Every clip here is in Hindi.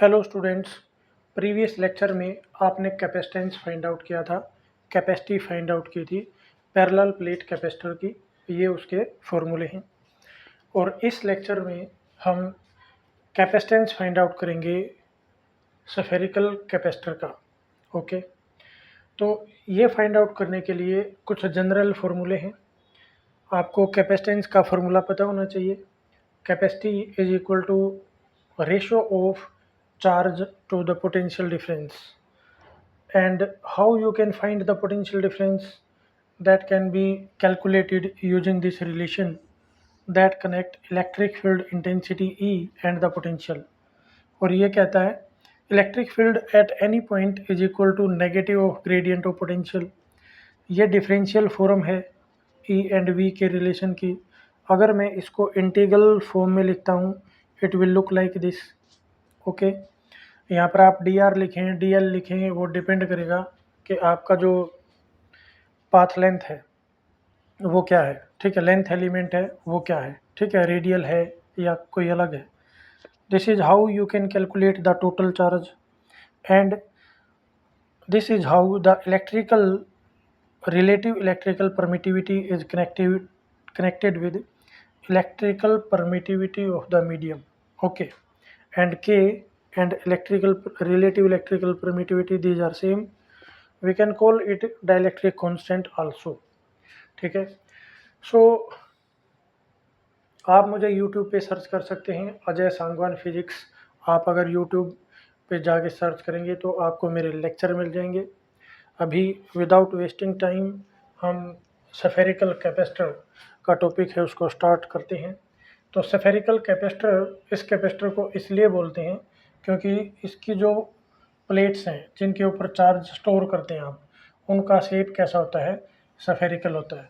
Hello students. प्रीवियस लेक्चर में आपने कैपेसिटेंस फाइंड आउट किया था, कैपेसिटी फाइंड आउट की थी पैरेलल प्लेट कैपेसिटर की। ये उसके फॉर्मूले हैं और इस लेक्चर में हम कैपेसिटेंस फाइंड आउट करेंगे स्फेरिकल कैपेसिटर का। ओके, तो ये फाइंड आउट करने के लिए कुछ जनरल फार्मूले हैं। आपको कैपेसिटेंस का फार्मूला पता होना चाहिए। Capacity is equal to ratio of charge to the potential difference. And how you can find the potential difference? That can be calculated using this relation that connect electric field intensity E and the potential. और ये कहता है electric field at any point is equal to negative of gradient of potential. ये डिफरेंशियल फॉर्म है E एंड V के रिलेशन की। अगर मैं इसको इंटीग्रल फॉर्म में लिखता हूँ, it will look like this. Okay, यहाँ पर आप dr लिखें, dl लिखें, वो डिपेंड करेगा कि आपका जो पाथ लेंथ है वो क्या है। ठीक है, लेंथ एलिमेंट है वो क्या है। ठीक है, रेडियल है या कोई अलग है। This is how you can calculate the total charge and this is how the relative electrical permittivity is connected with electrical permittivity of the medium. Okay, and K and relative electrical permittivity, these are same. We can call it dielectric constant also. ठीक है, सो आप मुझे YouTube पे सर्च कर सकते हैं, अजय सांगवान फिजिक्स। आप अगर YouTube पे जाके सर्च करेंगे तो आपको मेरे लेक्चर मिल जाएंगे। अभी विदाउट वेस्टिंग टाइम हम स्फेरिकल कैपेसिटर का टॉपिक है उसको स्टार्ट करते हैं। तो स्फेरिकल कैपेसिटर, इस कैपेसिटर को इसलिए बोलते हैं क्योंकि इसकी जो प्लेट्स हैं जिनके ऊपर चार्ज स्टोर करते हैं आप, उनका शेप कैसा होता है, स्फेरिकल होता है।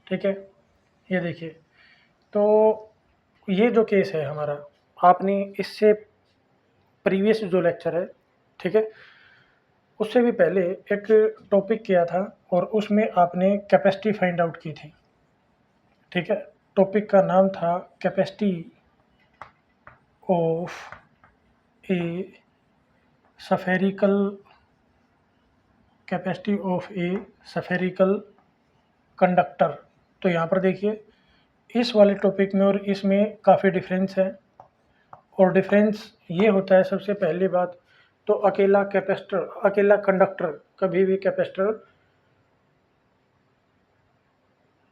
ठीक है, ये देखिए। तो ये जो केस है हमारा, आपने इससे प्रीवियस जो लेक्चर है, ठीक है, उससे भी पहले एक टॉपिक किया था और उसमें आपने कैपेसिटी फाइंड आउट की थी। ठीक है, टॉपिक का नाम था capacity of A spherical conductor. तो यहाँ पर देखिए, इस वाले टॉपिक में और इसमें काफ़ी डिफरेंस है। और डिफरेंस ये होता है, सबसे पहली बात तो अकेला कंडक्टर कभी भी कैपेसिटर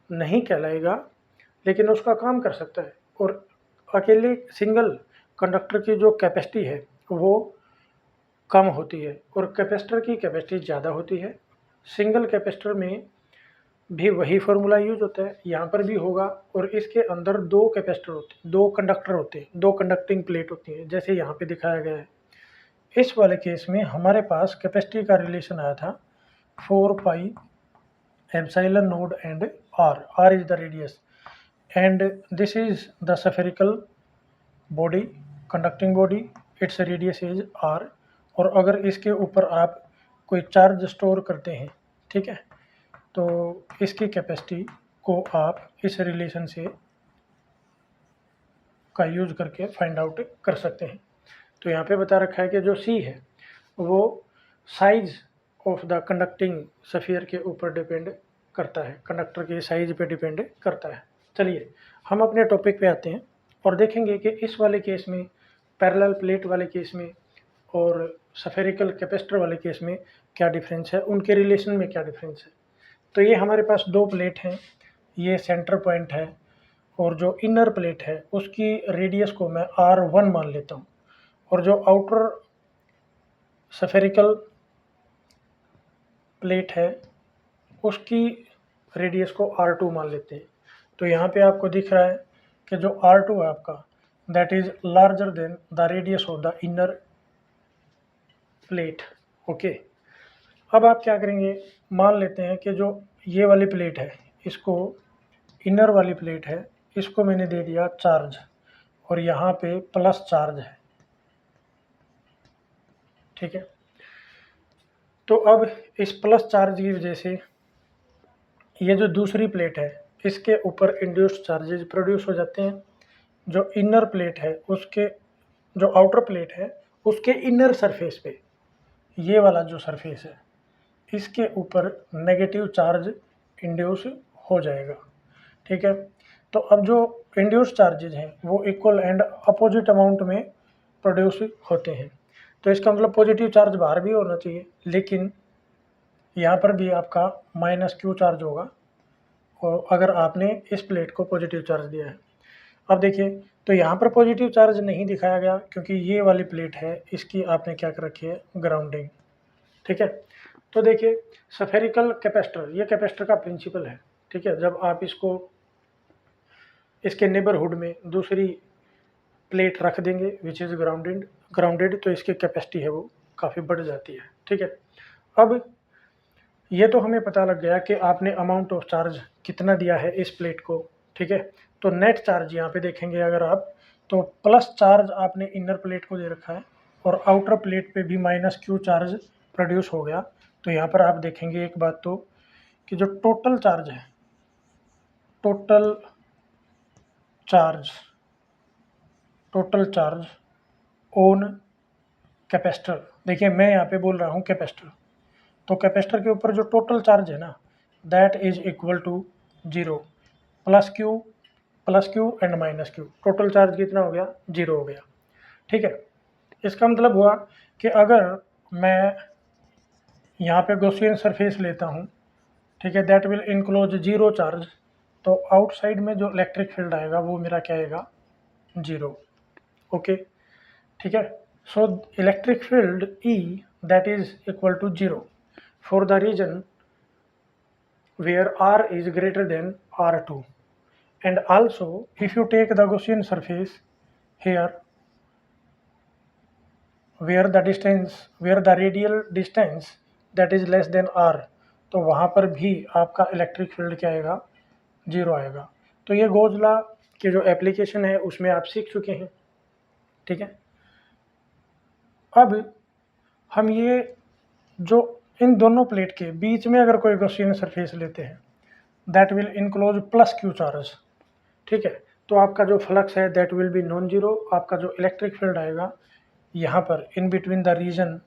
नहीं कहलाएगा, लेकिन उसका काम कर सकता है। और अकेले सिंगल कंडक्टर की जो कैपेसिटी है वो कम होती है और कैपेसिटर की कैपेसिटी ज़्यादा होती है। सिंगल कैपेसिटर में भी वही फार्मूला यूज होता है, यहाँ पर भी होगा। और इसके अंदर दो कैपेसिटर होते हैं, दो कंडक्टर होते हैं, दो कंडक्टिंग प्लेट होती है, जैसे यहाँ पे दिखाया गया है। इस वाले केस में हमारे पास कैपेसिटी का रिलेशन आया था 4 pi epsilon node and r is the radius and this is the spherical body, conducting body, its radius is r। और अगर इसके ऊपर आप कोई चार्ज स्टोर करते हैं, ठीक है, तो इसकी कैपेसिटी को आप इस रिलेशन से का यूज करके फाइंड आउट कर सकते हैं। तो यहाँ पे बता रखा है कि जो c है वो size of the conducting sphere के ऊपर डिपेंड करता है, कंडक्टर के साइज पे डिपेंड करता है। चलिए हम अपने टॉपिक पे आते हैं और देखेंगे कि इस वाले केस में, पैरेलल प्लेट वाले केस में और स्फेरिकल कैपेसिटर वाले केस में क्या डिफरेंस है, उनके रिलेशन में क्या डिफरेंस है। तो ये हमारे पास दो प्लेट हैं, ये सेंटर पॉइंट है और जो इनर प्लेट है उसकी रेडियस को मैं r1 मान लेता हूँ और जो आउटर स्फेरिकल प्लेट है उसकी रेडियस को r2 मान लेते हैं। तो यहाँ पे आपको दिख रहा है कि जो r2 है आपका, that is larger than the radius of the inner plate. Okay, अब आप क्या करेंगे, मान लेते हैं कि जो ये वाली प्लेट है, इसको इनर वाली प्लेट है, इसको मैंने दे दिया चार्ज और यहाँ पे प्लस चार्ज है। ठीक है, तो अब इस प्लस चार्ज की वजह से ये जो दूसरी प्लेट है इसके ऊपर इंड्यूस्ड चार्जेज प्रोड्यूस हो जाते हैं। जो इनर प्लेट है उसके, जो आउटर प्लेट है उसके इनर सरफेस पे, ये वाला जो सरफेस है इसके ऊपर नेगेटिव चार्ज इंड्यूस हो जाएगा। ठीक है, तो अब जो इंड्यूस चार्जेज हैं वो इक्वल एंड अपोजिट अमाउंट में प्रोड्यूस होते हैं। तो इसका मतलब पॉजिटिव चार्ज बाहर भी होना चाहिए, लेकिन यहाँ पर भी आपका माइनस क्यू चार्ज होगा और अगर आपने इस प्लेट को पॉजिटिव चार्ज दिया है। अब देखिए, तो यहाँ पर पॉजिटिव चार्ज नहीं दिखाया गया क्योंकि ये वाली प्लेट है, इसकी आपने क्या कर रखी है, ग्राउंडिंग। ठीक है, तो देखिए स्फेरिकल कैपेसिटर, ये कैपेसिटर का प्रिंसिपल है। ठीक है, जब आप इसको इसके नेबरहुड में दूसरी प्लेट रख देंगे विच इज़ ग्राउंडेड तो इसकी कैपेसिटी है वो काफ़ी बढ़ जाती है। ठीक है, अब ये तो हमें पता लग गया कि आपने अमाउंट ऑफ चार्ज कितना दिया है इस प्लेट को। ठीक है, तो नेट चार्ज यहाँ पे देखेंगे अगर आप, तो प्लस चार्ज आपने इनर प्लेट को दे रखा है और आउटर प्लेट पे भी माइनस क्यू चार्ज प्रोड्यूस हो गया। तो यहाँ पर आप देखेंगे एक बात तो कि जो टोटल चार्ज है, टोटल चार्ज ऑन कैपेसिटर, देखिए मैं यहाँ पे बोल रहा हूँ कैपेसिटर, तो कैपेसिटर के ऊपर जो टोटल चार्ज है ना that is equal to 0 plus q and minus q. Total charge कितना हो गया, 0 हो गया। ठीक है, इसका मतलब हुआ कि अगर मैं यहाँ पे गॉसियन सरफेस लेता हूँ, ठीक है, दैट विल इनक्लोज 0 चार्ज, तो आउटसाइड में जो इलेक्ट्रिक फील्ड आएगा वो मेरा क्या आएगा, 0। ओके, ठीक है, so electric field E that is equal to 0 for the region where R is greater than R2, and also if you take the Gaussian surface here where the radial distance that is less than R, तो वहाँ पर भी आपका इलेक्ट्रिक फील्ड क्या आएगा, 0 आएगा। तो ये गॉस लॉ की जो एप्लीकेशन है उसमें आप सीख चुके हैं। ठीक है, अब हम ये जो इन दोनों प्लेट के बीच में अगर कोई गॉसियन सरफेस लेते हैं that will enclose plus q charge. ठीक है, तो आपका जो फ्लक्स है that will B non zero, आपका जो इलेक्ट्रिक फील्ड आएगा यहाँ पर इन बिटवीन द रीजन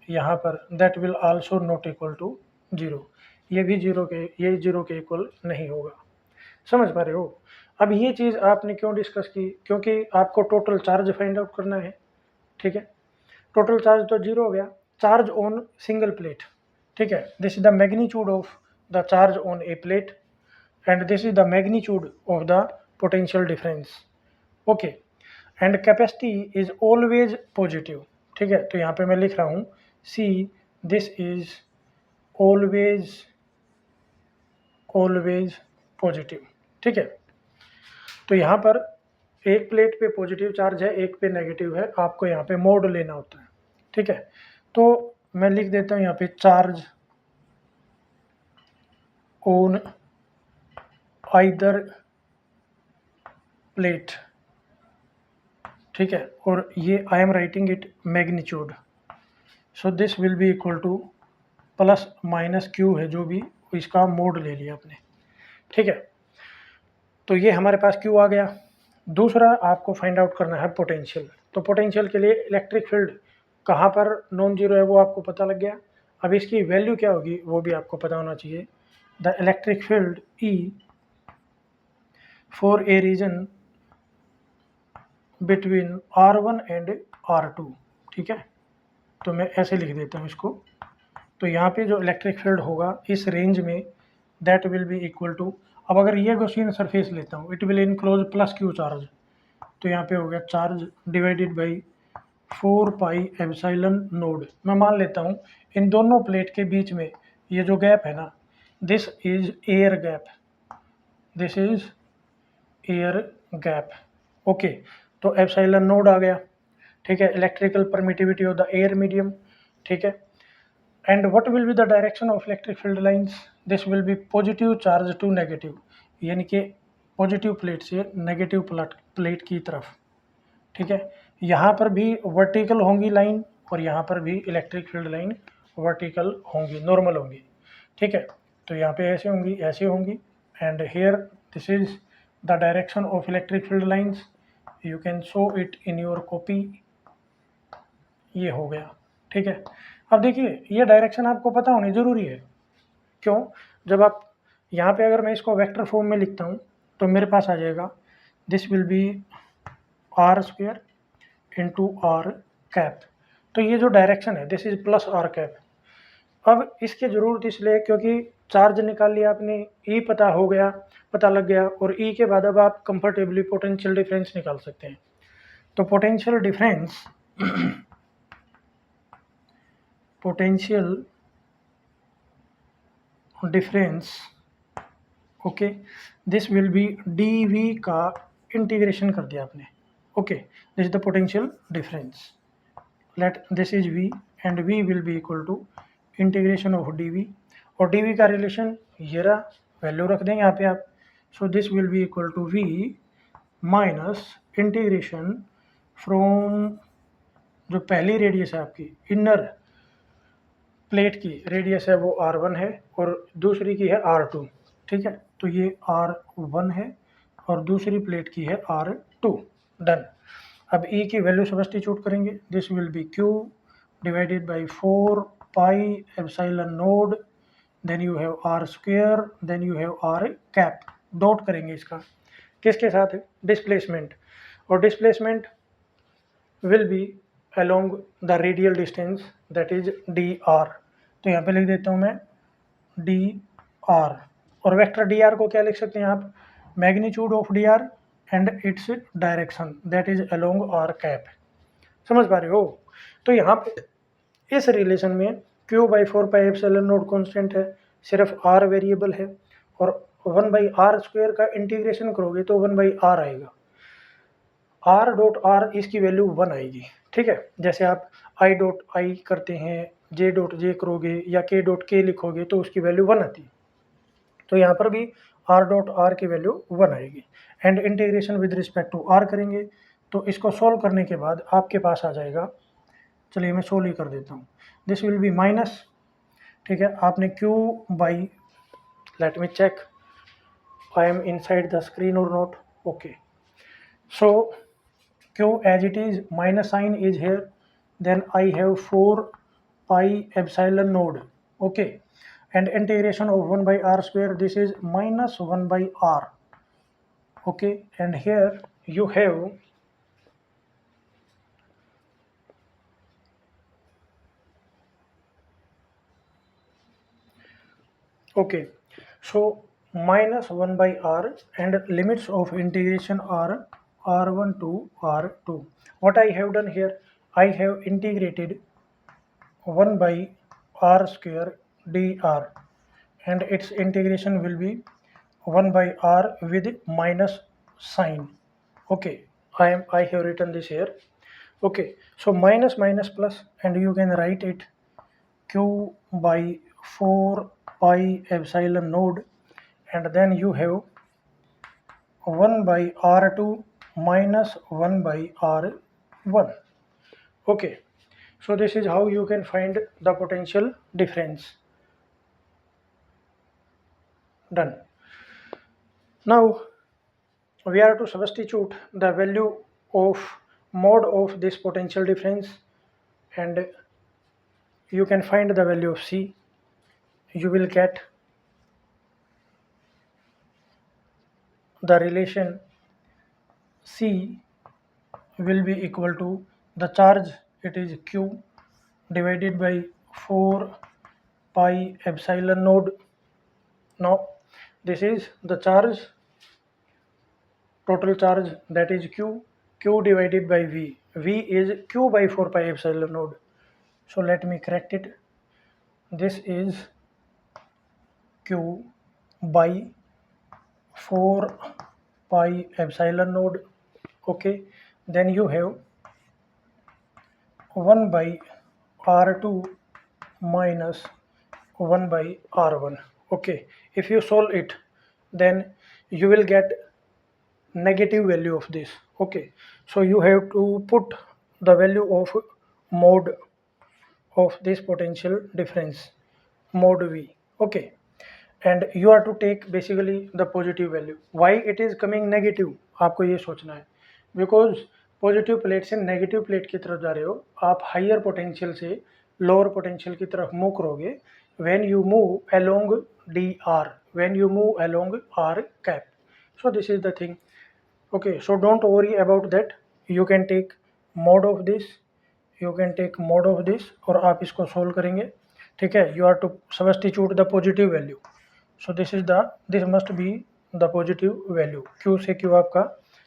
यहाँ पर that will also not equal to 0, ये भी जीरो के इक्वल नहीं होगा। समझ पा रहे हो? अब ये चीज़ आपने क्यों डिस्कस की, क्योंकि आपको टोटल चार्ज फाइंड आउट करना है। ठीक है, टोटल चार्ज तो 0 हो गया, चार्ज ऑन सिंगल प्लेट। ठीक है, this is the magnitude of the charge on A plate and this is the magnitude of the potential difference. Okay, and capacity is always positive. ठीक है, तो यहाँ पे मैं लिख रहा हूँ see this is always positive. ठीक है, तो यहाँ पर एक प्लेट पे पॉजिटिव चार्ज है, एक पे नेगेटिव है, आपको यहाँ पे मोड लेना होता है। ठीक है, तो मैं लिख देता हूँ यहाँ पे चार्ज ऑन आइदर प्लेट। ठीक है, और ये I am writing it magnitude, so this will be equal two plus minus Q है जो भी, इसका मोड ले लिया आपने। ठीक है, तो ये हमारे पास क्यू आ गया। दूसरा आपको फाइंड आउट करना है पोटेंशियल। तो पोटेंशियल के लिए इलेक्ट्रिक फील्ड कहाँ पर नॉन जीरो है वो आपको पता लग गया। अब इसकी वैल्यू क्या होगी वो भी आपको पता होना चाहिए। The electric field E for a region between R1 and R2। ठीक है, तो मैं ऐसे लिख देता हूँ इसको। तो यहाँ पे जो इलेक्ट्रिक फील्ड होगा इस रेंज में that will be equal to, अब अगर ये गॉसियन सरफेस लेता हूँ it will enclose plus q charge, तो यहाँ पे हो गया charge divided by 4 pi epsilon naught. मैं मान लेता हूँ इन दोनों प्लेट के बीच में ये जो गैप है ना this is air gap, this is air gap. Okay, तो एप्सिलॉन नोड आ गया। ठीक है, electrical permittivity of the air medium. ठीक है, and what will be the direction of electric field lines, this will be positive charge to negative, यानी कि पॉजिटिव प्लेट से नेगेटिव प्लेट की तरफ। ठीक है, यहाँ पर भी वर्टिकल होंगी लाइन और यहाँ पर भी इलेक्ट्रिक फील्ड लाइन वर्टिकल होंगी, नॉर्मल होंगी। ठीक है, तो यहाँ पे ऐसे होंगी and here this is the direction of electric field lines, you can show it in your copy ये हो गया, ठीक है। अब देखिए ये डायरेक्शन आपको पता होनी ज़रूरी है। क्यों? जब आप यहाँ पे अगर मैं इसको वेक्टर फॉर्म में लिखता हूँ तो मेरे पास आ जाएगा this will be r square into r cap. तो ये जो डायरेक्शन है this is plus r cap. अब इसकी ज़रूरत इसलिए क्योंकि चार्ज निकाल लिया आपने, ई पता हो गया, पता लग गया, और ई के बाद अब आप कंफर्टेबली पोटेंशियल डिफरेंस निकाल सकते हैं। तो potential difference okay, this will be d v का इंटीग्रेशन कर दिया आपने। Okay, this is the potential difference. Let this is v and v will be equal to integration of dv, और dv का रिलेशन ये रहा, वैल्यू रख दें यहाँ पे आप। So this will be equal to v minus integration from जो पहली रेडियस है आपकी इनर प्लेट की रेडियस है वो r1 है और दूसरी की है r2, ठीक है। तो ये r1 है और दूसरी प्लेट की है r2। डन। अब e की वैल्यू सब्स्टिट्यूट करेंगे, this will be q divided by 4 pi epsilon naught, then you have r square, then you have r cap. Dot करेंगे इसका किसके साथ? डिस्प्लेसमेंट, और displacement will be along the radial distance that is dr। तो यहाँ पे लिख देता हूँ मैं dr, और वेक्टर dr को क्या लिख सकते हैं आप? Magnitude of dr and its direction that is along r cap. समझ पा रहे हो? तो यहाँ पे इस रिलेशन में q by 4 pi epsilon node constant है, सिर्फ r वेरिएबल है, और 1 बाई आर स्क्वेयर का इंटीग्रेशन करोगे तो 1 बाई आर आएगा। r डॉट r इसकी वैल्यू 1 आएगी, ठीक है। जैसे आप i डॉट i करते हैं, j डॉट j करोगे या k डॉट k लिखोगे तो उसकी वैल्यू 1 आती है। तो यहाँ पर भी r डॉट r की वैल्यू 1 आएगी, and integration with respect to r करेंगे तो इसको सॉल्व करने के बाद आपके पास आ जाएगा, चलिए मैं सोल्व ही कर देता हूँ, दिस विल बी माइनस, ठीक है। आपने q by, let me check I am inside the screen और not, okay. So q as it is, minus sign is here, then I have 4 pi epsilon node, okay, and integration of 1 by r square, this is minus 1 by r, okay, and here you have okay, so minus 1 by r and limits of integration are r1 to r2. What I have done here, I have integrated 1 by r square dr, and its integration will be 1 by r with minus sign, okay. I have written this here, okay. So minus minus plus, and you can write it q by 4 pi epsilon node, and then you have 1 by r2 minus 1 by r1, okay. So this is how you can find the potential difference. Done. Now we are to substitute the value of mod of this potential difference, and you can find the value of C. You will get the relation C will be equal to the charge, it is Q, divided by 4 pi epsilon node. Now this is the charge, total charge, that is Q, Q divided by V. V is Q by 4 pi epsilon node. So let me correct it. This is Q by 4 pi epsilon node, okay. Then you have 1 by r2 minus 1 by r1, okay. If you solve it, then you will get negative value of this, okay. So you have to put the value of mod of this potential difference, mod V, okay, and you are to take basically the positive value. Why it is coming negative, आपको ये सोचना है, because पॉजिटिव प्लेट से नेगेटिव प्लेट की तरफ जा रहे हो, आप हाइयर पोटेंशियल से लोअर पोटेंशियल की तरफ मूव करोगे when you move along d r, when you move along r cap. So this is the thing. Okay, so don't worry about that. You can take mod of this, you can take mod of this और आप इसको सोल्व करेंगे. ठीक है, you are to substitute the positive value. So this must be the positive value. Q से क्यू आपका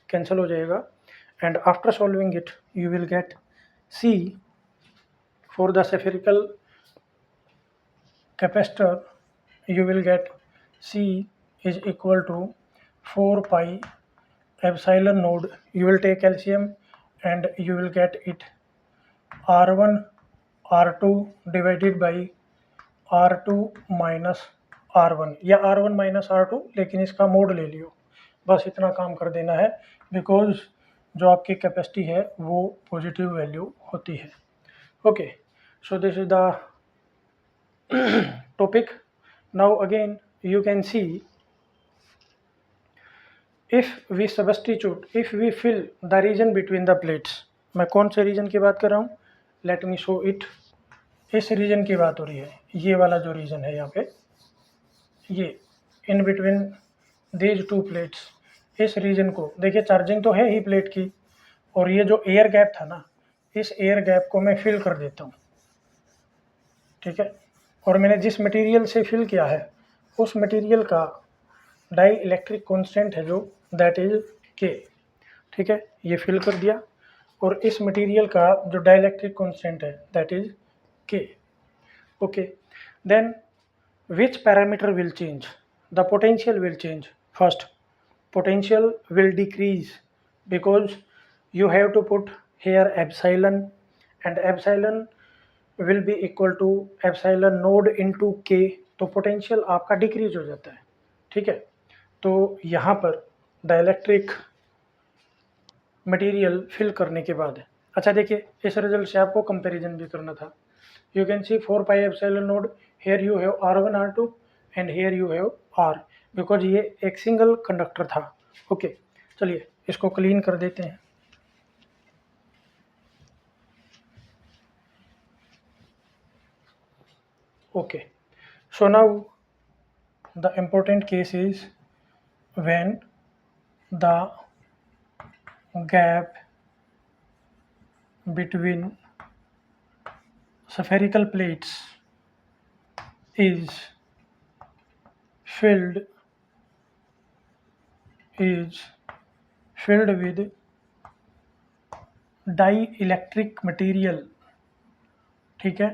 कैंसिल हो जाएगा. And after solving it, you will get C for the spherical capacitor. You will get C is equal to 4 pi epsilon node. You will take LCM and you will get it R1 R2 divided by R2 minus R1 या R1 minus R2, लेकिन इसका मोड ले लियो. बस इतना काम कर देना है, बिकॉज जो आपकी कैपेसिटी है वो पॉजिटिव वैल्यू होती है. Okay, so this is the topic. Now again you can see if we substitute, if we fill the region between the plates. मैं कौन से रीजन की बात कर रहा हूँ? Let me show it. इस रीजन की बात हो रही है, ये वाला जो रीजन है यहाँ पे, ये in between these two plates. इस रीजन को देखिए, चार्जिंग तो है ही प्लेट की, और ये जो एयर गैप था ना, इस एयर गैप को मैं फिल कर देता हूँ. ठीक है, और मैंने जिस मटेरियल से फिल किया है उस मटेरियल का डाई इलेक्ट्रिक कॉन्स्टेंट है जो, दैट इज के. ठीक है, ये फिल कर दिया, और इस मटेरियल का जो डाई इलेक्ट्रिक कॉन्स्टेंट है that is k. Okay, then which parameter will change? The potential will change. First, potential will decrease because you have to put here epsilon, and epsilon will be equal to epsilon node into k. तो potential आपका डिक्रीज हो जाता है. ठीक है, तो यहाँ पर डाइलेक्ट्रिक मटेरियल फिल करने के बाद, अच्छा देखिए, इस रिजल्ट से आपको कंपैरिजन भी करना था. You can see 4 pi epsilon node, here you have R1 R2 and here you have R, because ये एक सिंगल कंडक्टर था. ओके, चलिए इसको क्लीन कर देते हैं. Okay, so now the important case is when the gap between spherical plates is filled with dielectric material. ठीक है,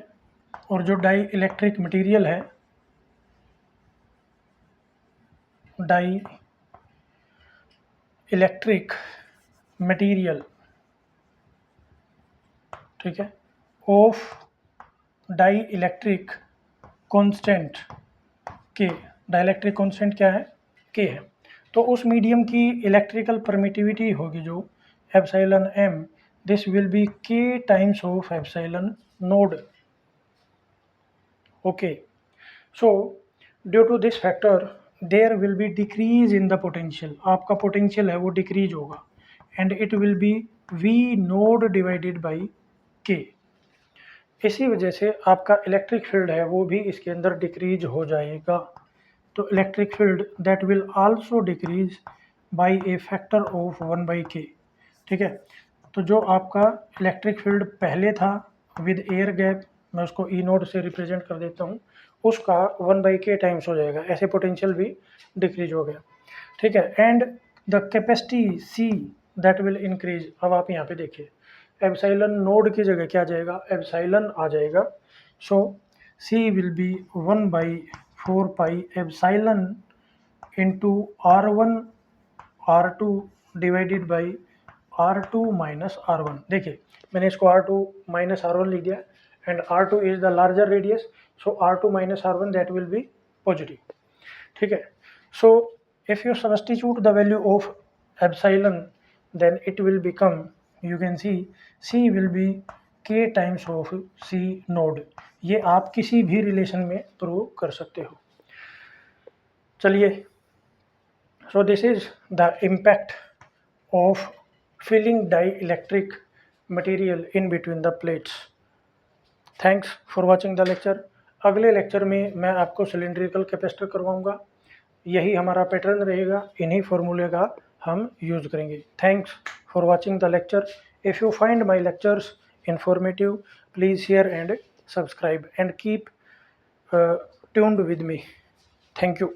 और जो dielectric material है, dielectric material, ठीक है, of डाइइलेक्ट्रिक कांस्टेंट के. डाइइलेक्ट्रिक कांस्टेंट क्या है? के है. तो उस मीडियम की इलेक्ट्रिकल परमिटिविटी होगी जो epsilon M, this will be K times of epsilon naught. Okay, so due to this factor there will be decrease in the potential. आपका पोटेंशियल है वो डिक्रीज होगा, and it will be V naught divided by K. इसी वजह से आपका इलेक्ट्रिक फील्ड है वो भी इसके अंदर डिक्रीज हो जाएगा. तो electric field that will also decrease by A factor of 1/k. ठीक है, तो जो आपका इलेक्ट्रिक फील्ड पहले था विद एयर गैप, मैं उसको ई नोड से रिप्रेजेंट कर देता हूँ, उसका 1/k टाइम्स हो जाएगा. ऐसे पोटेंशियल भी डिक्रीज हो गया. ठीक है, and the capacity see that will increase. अब आप यहाँ पे देखिए, एप्सिलॉन नोड की जगह क्या जाएगा? एप्सिलॉन आ जाएगा. So C will be 1/4 pi epsilon into R1 R2 divided by R2 minus R1. देखिए, मैंने इसको R2 माइनस R1 लिख दिया, and R2 is the larger radius, so R2 minus R1 that will be positive. ठीक है, so if you substitute the value of epsilon, then it will become, you can see C will be K times of C node. ये आप किसी भी रिलेशन में प्रूव कर सकते हो. चलिए, so this is the impact of filling dielectric material in between the plates. Thanks for watching the lecture. अगले लेक्चर में मैं आपको सिलेंड्रिकल कैपेसिटर करवाऊंगा। यही हमारा पैटर्न रहेगा, इन्हीं फॉर्मूले का हम यूज करेंगे। Thanks for watching the lecture. If you find my lectures informative, please share and subscribe and keep tuned with me. Thank you.